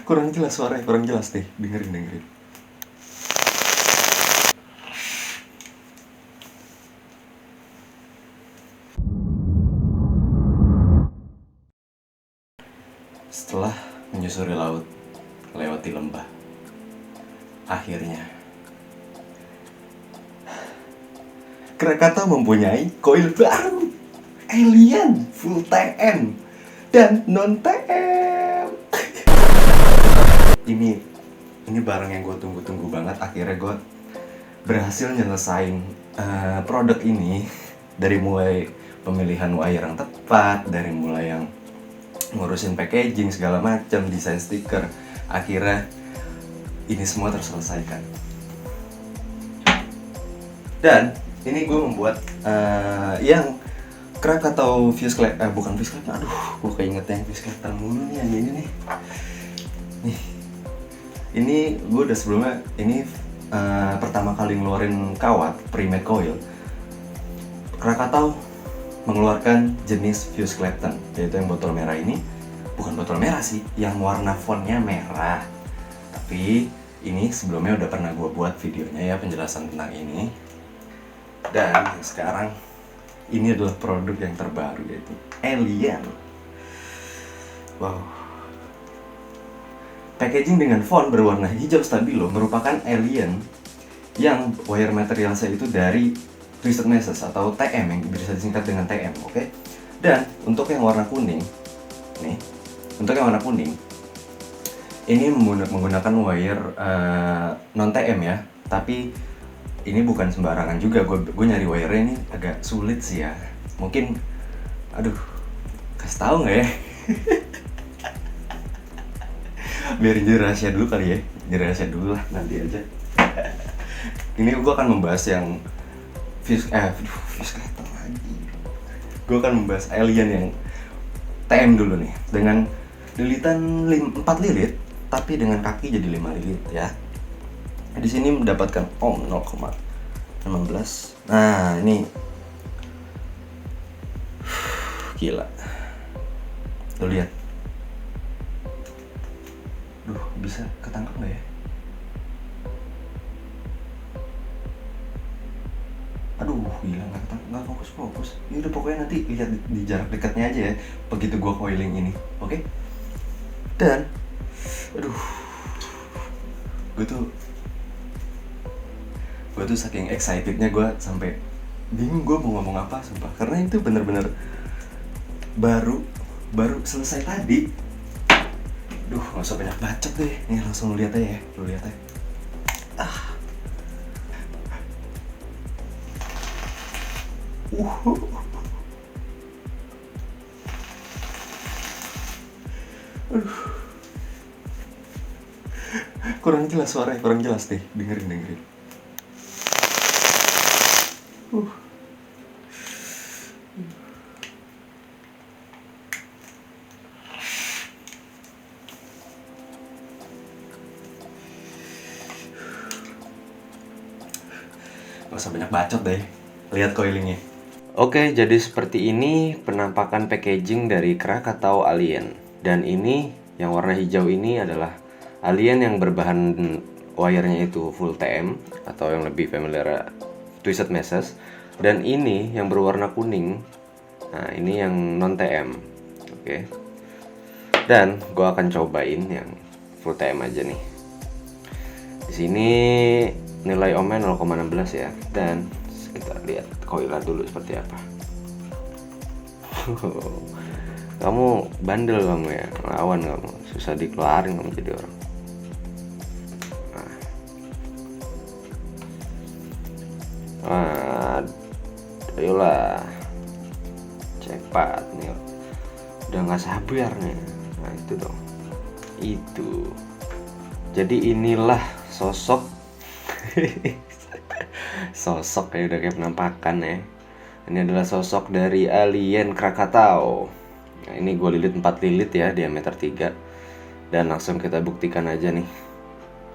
Kurang jelas suaranya, kurang jelas deh. Dengerin. Setelah menyusuri laut, melewati lembah, akhirnya Krakatau mempunyai koil baru, alien full TM dan non TM. Ini barang yang gue tunggu-tunggu banget. Akhirnya gue berhasil nyelesain produk ini. Dari mulai pemilihan wire yang tepat, dari mulai yang ngurusin packaging segala macam, desain stiker, akhirnya ini semua terselesaikan. Dan ini gue membuat yang Krakatau fuse collector, bukan fuse collector, aduh gue keinget yang fuse collector mulu nih, yang ini nih. Ini gue udah sebelumnya, ini pertama kali ngeluarin kawat pre-made coil, Krakatau mengeluarkan jenis fuse collector, yaitu yang botol merah ini. Bukan botol merah sih, yang warna fontnya merah. Tapi ini sebelumnya udah pernah gue buat videonya ya, penjelasan tentang ini. Dan sekarang ini adalah produk yang terbaru, yaitu Alien. Wow. Packaging dengan font berwarna hijau stabilo merupakan Alien yang wire material saya itu dari Twisted Meshes atau TM, yang bisa disingkat dengan TM, oke? Dan untuk yang warna kuning, nih, untuk yang warna kuning, ini menggunakan wire non TM ya, tapi ini bukan sembarangan juga. Gue nyari wire-nya ini agak sulit sih ya. Mungkin, aduh, kasih tahu nggak ya? Biarin jadi rahasia dulu kali ya, jadi rahasia dulu lah, nanti aja. Ini gue akan membahas yang fuse collector lagi. Gue akan membahas Alien yang TM dulu nih, dengan lilitan 4 lilit, tapi dengan kaki jadi 5 lilit ya. Di sini mendapatkan ohm 0,16. Nah ini gila, lo lihat. Duh, bisa ketangkap nggak ya? Aduh, gila, nggak fokus. Ya udah, pokoknya nanti lihat di jarak dekatnya aja ya, begitu gua coiling ini, oke? Dan, aduh, gue tuh saking excitednya gue sampai bingung gue mau ngomong apa, sumpah. Karena itu bener-bener baru selesai tadi. Duh, nggak usah banyak bacot deh, nih langsung lu lihat aja ya, Kurang jelas suaranya, kurang jelas deh, dengerin. Gak usah banyak bacot deh, lihat coilingnya. Oke, jadi seperti ini penampakan packaging dari Krakatau Alien. Dan ini yang warna hijau ini adalah Alien yang berbahan wire-nya itu full TM atau yang lebih familiar Twisted Meshes. Dan ini yang berwarna kuning. Nah, ini yang non TM. Oke. Dan gue akan cobain yang full TM aja nih. Di sini nilai ohmnya 0,16 ya. Dan kita lihat coiler dulu seperti apa. Kamu bandel kamu ya, lawan kamu, susah dikeluarin kamu jadi orang. Ayolah, cepat nih, udah nggak sabar nih. Nah itu dong, itu. Jadi inilah sosok ya, udah kayak penampakan ya. Ini adalah sosok dari Alien Krakatau. Nah, ini gue lilit 4 lilit ya, diameter 3. Dan langsung kita buktikan aja nih,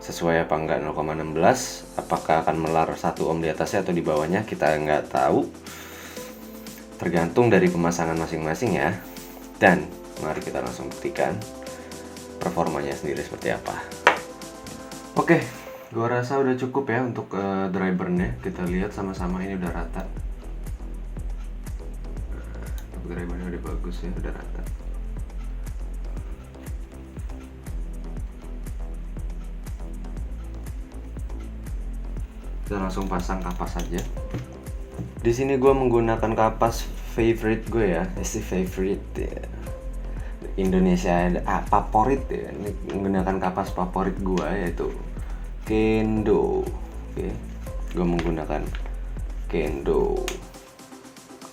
sesuai apa enggak 0,16. Apakah akan melar 1 ohm di atasnya atau di bawahnya, kita nggak tahu. tergantung dari pemasangan masing-masing ya. Dan mari kita langsung buktikan performanya sendiri seperti apa. Oke, gua rasa udah cukup ya untuk drivernya. Kita lihat sama-sama ini udah rata. Untuk drivernya udah bagus ya, udah rata. Kita langsung pasang kapas saja. Di sini gue menggunakan kapas favorite gue ya, favorite ya. Indonesia favorit ya. Ini menggunakan kapas favorit gue yaitu Kendo. Oke, gue menggunakan Kendo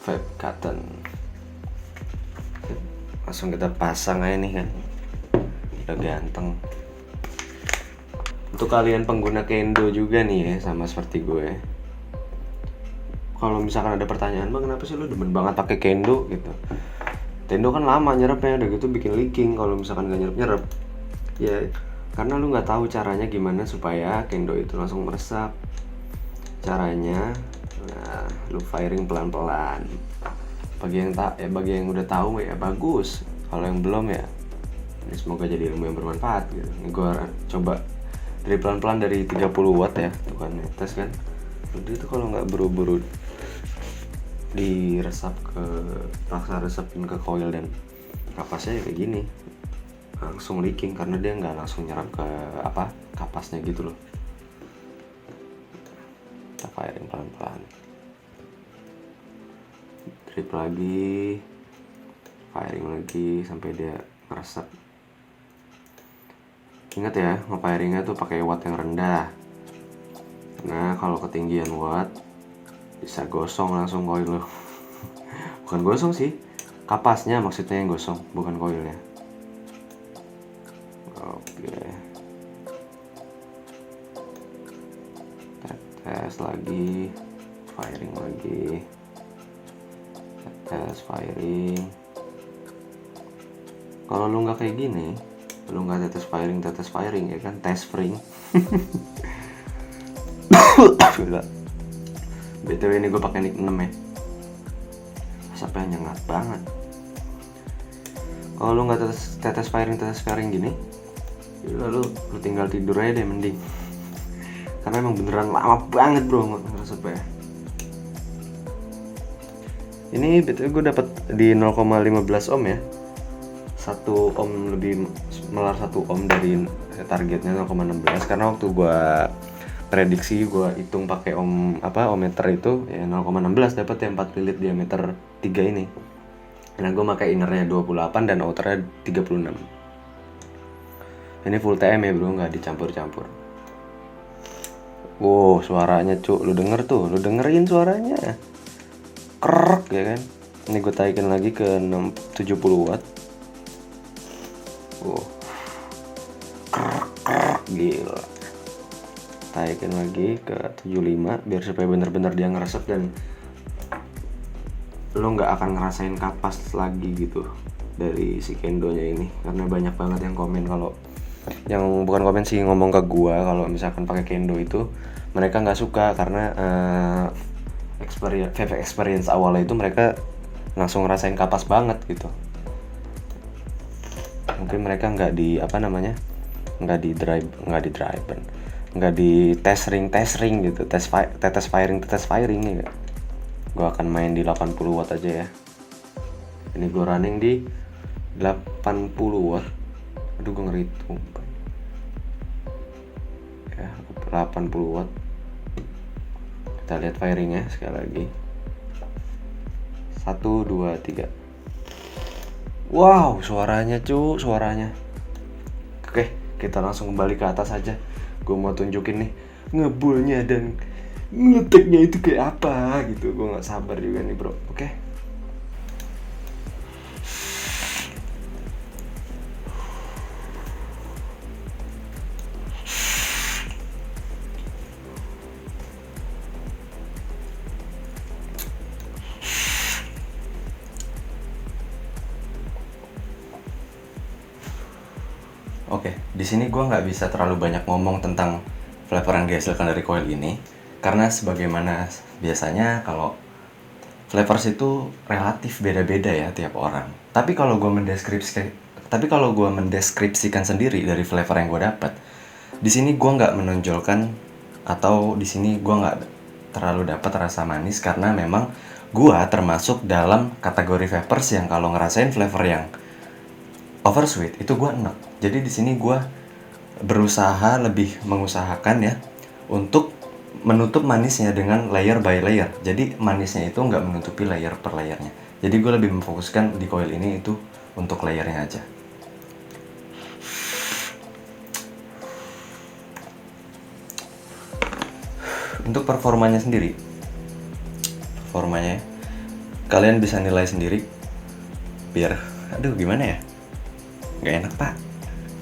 Vape Cotton. Langsung kita pasang aja nih kan, udah ganteng. Untuk kalian pengguna Kendo juga nih ya, sama seperti gue. Kalau misalkan ada pertanyaan, bang kenapa sih lu demen banget pakai Kendo gitu? Kendo kan lama nyerapnya, udah gitu bikin leaking kalau misalkan gak nyerap. Ya karena lu nggak tahu caranya gimana supaya Kendo itu langsung meresap. Caranya, nah, lu firing pelan-pelan. Bagi yang udah tahu ya bagus. Kalau yang belum ya, ini semoga jadi ilmu yang bermanfaat gitu. Ini gue coba dari pelan-pelan dari 30 watt ya, tuh kan tes kan. Jadi itu kalau nggak buru-buru diresap paksa resepin ke coil dan kapasnya kayak gini, langsung leaking karena dia nggak langsung nyerap ke kapasnya gitu loh. Kita firing pelan-pelan, drip lagi, firing lagi sampai dia meresap. Ingat ya, nge-firingnya tuh pakai watt yang rendah. Nah, kalau ketinggian watt bisa gosong langsung coil lo. Bukan gosong sih, kapasnya maksudnya yang gosong, bukan coilnya. Oke. Tes lagi, firing lagi. Tes firing. Kalau lu nggak kayak gini, lu nggak tetes firing ya kan, tes spring. BTW ini gue pakai nick 6 ya, asapnya nyengat banget. Kalau lu nggak tetes firing gini, lalu lu tinggal tidur aja deh mending, karena emang beneran lama banget bro ngerasapnya. Ini BTW gue dapat di 0,15 ohm ya, 1 ohm lebih, melar 1 ohm dari targetnya 0,16. Karena waktu gue prediksi gue hitung pakai ohmmeter itu ya 0,16 dapat ya 4 lilit diameter 3 ini. Nah gue pakai innernya 28 dan outernya 36. Ini full TM ya bro, nggak dicampur-campur. Wow, suaranya cuk, lu dengerin suaranya, krek ya kan. Ini gue taikin lagi ke 70 watt. Wow, krek gila. Taikin lagi ke 75 biar supaya bener-bener dia ngeresep dan lo nggak akan ngerasain kapas lagi gitu dari si Kendonya ini. Karena banyak banget yang komen, kalau yang bukan komen sih, ngomong ke gua kalau misalkan pakai Kendo itu mereka nggak suka karena experience awalnya itu mereka langsung ngerasain kapas banget gitu. Mungkin mereka nggak di tes ring gitu, tetes firing ya. Gue akan main di 80 watt aja ya. Ini gue running di 80 watt. Aduh gue ngeritung ya, 80 watt. Kita lihat firingnya sekali lagi. 1, 2, 3. Wow, suaranya. Oke, kita langsung kembali ke atas aja. Gue mau tunjukin nih ngebulnya dan ngeteknya itu kayak apa gitu. Gue nggak sabar juga nih bro. Oke. Oke, di sini gue nggak bisa terlalu banyak ngomong tentang flavor yang dihasilkan dari coil ini, karena sebagaimana biasanya kalau flavors itu relatif beda-beda ya tiap orang. Tapi kalau gue mendeskripsikan sendiri dari flavor yang gue dapat, di sini gue nggak menonjolkan atau di sini gue nggak terlalu dapat rasa manis karena memang gue termasuk dalam kategori vapers yang kalau ngerasain flavor yang oversweet itu gue enak. Jadi di sini gue berusaha lebih mengusahakan ya untuk menutup manisnya dengan layer by layer. Jadi manisnya itu nggak menutupi layer per layernya. Jadi gue lebih memfokuskan di coil ini itu untuk layernya aja. Untuk performanya sendiri, kalian bisa nilai sendiri. Biar, aduh gimana ya? Nggak enak pak.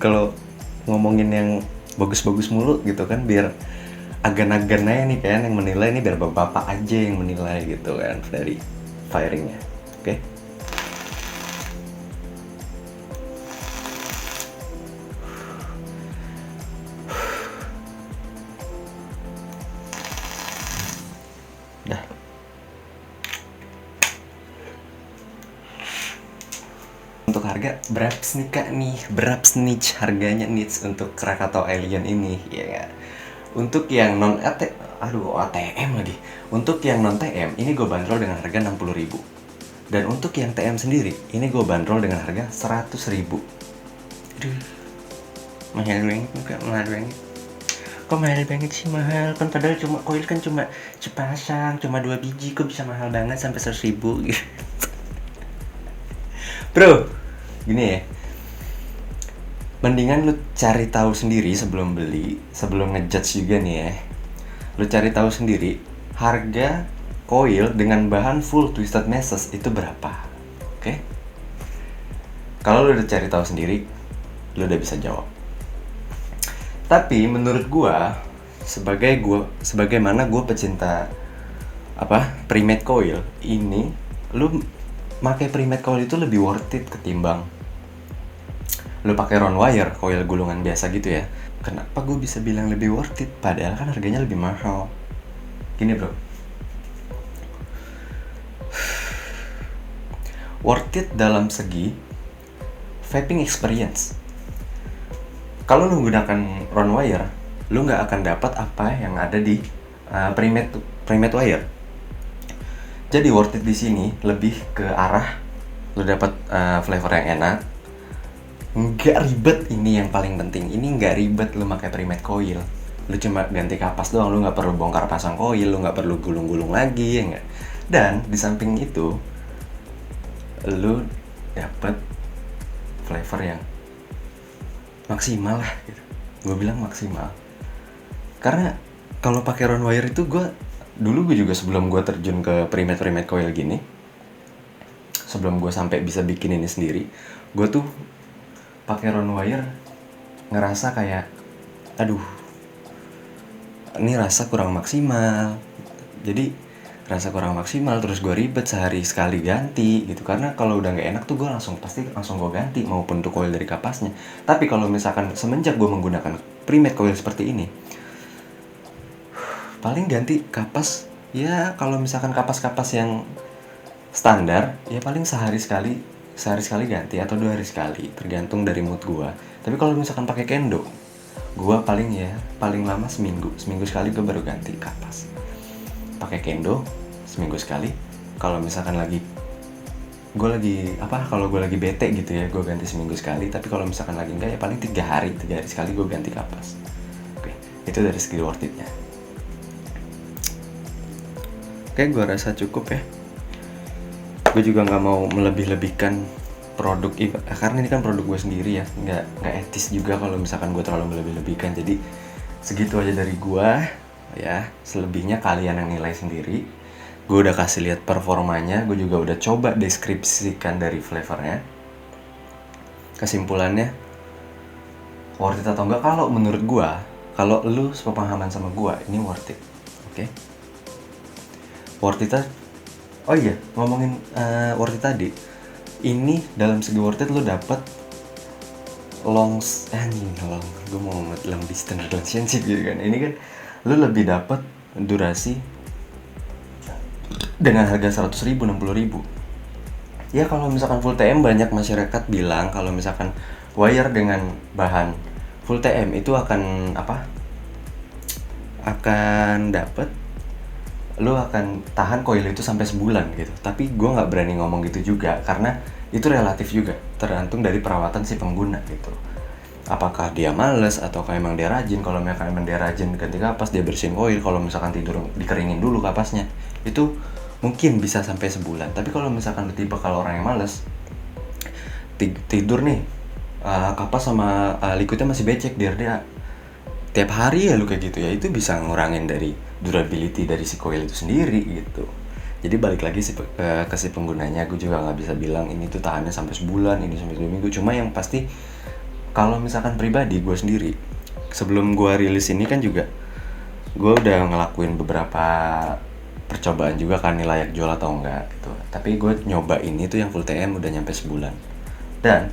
Kalau ngomongin yang bagus-bagus mulu gitu kan, biar agan-agan aja nih kan yang menilai nih, biar bapak aja yang menilai gitu kan dari firingnya. Oke? Dah. Untuk harga berapa nih kak nih? Berapa nih harganya nih untuk Krakatau Alien ini ya kan? Untuk yang non ATM lagi. Untuk yang non TM ini gue bandrol dengan harga 60.000. Dan untuk yang TM sendiri ini gue bandrol dengan harga 100.000. Aduh, mahal banget. Kok mahal banget sih? Mahal kan, padahal cuma koil kan cuma sepasang, cuma 2 biji, kok bisa mahal banget sampai 100.000 gitu. Bro, gini ya, mendingan lu cari tahu sendiri sebelum beli, sebelum ngejudge juga nih ya. Lu cari tahu sendiri harga coil dengan bahan full twisted meshes itu berapa. Oke? Kalau lu udah cari tahu sendiri, lu udah bisa jawab. Tapi menurut gua, sebagaimana gua pecinta pre-made coil ini, lu pakai pre-made coil itu lebih worth it ketimbang lu pakai round wire coil gulungan biasa gitu ya. Kenapa gue bisa bilang lebih worth it? Padahal kan harganya lebih mahal. Gini bro, worth it dalam segi vaping experience. Kalau lu menggunakan round wire, lu nggak akan dapat apa yang ada di pre-made wire. Jadi worth it di sini lebih ke arah lu dapat flavor yang enak, nggak ribet. Ini yang paling penting. Ini nggak ribet lu pakai pre-made coil. Lu cuma ganti kapas doang, lu nggak perlu bongkar pasang coil, lu nggak perlu gulung-gulung lagi ya nggak. Dan di samping itu, lu dapat flavor yang maksimal lah gitu. Gue bilang maksimal karena kalau pakai round wire itu gue juga sebelum gue terjun ke pre-made coil gini, sebelum gue sampai bisa bikin ini sendiri, gue tuh pakai round wire ngerasa kayak aduh ini rasa kurang maksimal. Jadi rasa kurang maksimal, terus gue ribet sehari sekali ganti gitu. Karena kalau udah nggak enak tuh gue pasti langsung gue ganti, maupun tuh coil dari kapasnya. Tapi kalau misalkan semenjak gue menggunakan pre-made coil seperti ini, paling ganti kapas ya, kalau misalkan kapas-kapas yang standar ya paling sehari sekali ganti, atau 2 hari sekali, tergantung dari mood gue. Tapi kalau misalkan pakai kendo, gue paling lama seminggu sekali gue baru ganti kapas. Pakai kendo seminggu sekali. Kalau misalkan kalau gue lagi bete gitu ya, gue ganti seminggu sekali. Tapi kalau misalkan lagi enggak ya paling 3 hari sekali gue ganti kapas. Oke, itu dari segi worth it-nya. Oke, gue rasa cukup ya. Gue juga nggak mau melebih-lebihkan produk karena ini kan produk gue sendiri ya, nggak etis juga kalau misalkan gue terlalu melebih-lebihkan. Jadi segitu aja dari gue ya. Selebihnya kalian yang nilai sendiri. Gue udah kasih lihat performanya, gue juga udah coba deskripsikan dari flavornya. Kesimpulannya worth it atau enggak? Kalau menurut gue, kalau lu sepemahaman sama gue, ini worth it. Oke? Worth it. Oh iya, ngomongin worth it tadi. Ini dalam segi worth it lu dapet long distance relationship gitu kan. Ini kan lu lebih dapat durasi dengan harga 100.000, 60.000. Ya kalau misalkan full TM, banyak masyarakat bilang kalau misalkan wire dengan bahan full TM itu akan apa? Akan dapet, lu akan tahan coil itu sampai sebulan gitu. Tapi gue nggak berani ngomong gitu juga karena itu relatif juga, tergantung dari perawatan si pengguna gitu. Apakah dia males atau emang dia rajin. Kalau misalkan emang dia rajin ganti kapas, dia bersihin oil, kalau misalkan tidur dikeringin dulu kapasnya, itu mungkin bisa sampai sebulan. Tapi kalau misalkan tipe kalau orang yang males tidur nih, kapas sama liquidnya masih becek, dia tiap hari ya lu kayak gitu ya, itu bisa ngurangin dari durability dari si coil itu sendiri gitu. Jadi balik lagi ke si penggunanya, gue juga nggak bisa bilang ini tuh tahannya sampai sebulan, ini sampai 2 minggu. Cuma yang pasti kalau misalkan pribadi gue sendiri, sebelum gue rilis ini kan juga gue udah ngelakuin beberapa percobaan juga kan, nih layak jual atau enggak gitu. Tapi gue nyoba ini tuh yang full TM udah nyampe sebulan, dan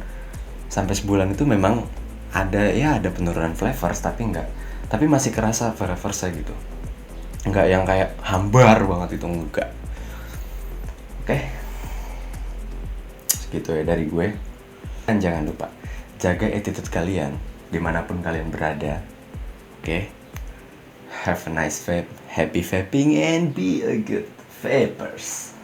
sampai sebulan itu memang ada penurunan flavors, tapi masih kerasa flavorsnya gitu, enggak yang kayak hambar banget, itu enggak. Oke, segitu ya dari gue. Dan jangan lupa jaga attitude kalian dimanapun kalian berada. Oke, have a nice vape, happy vaping, and be a good vapers.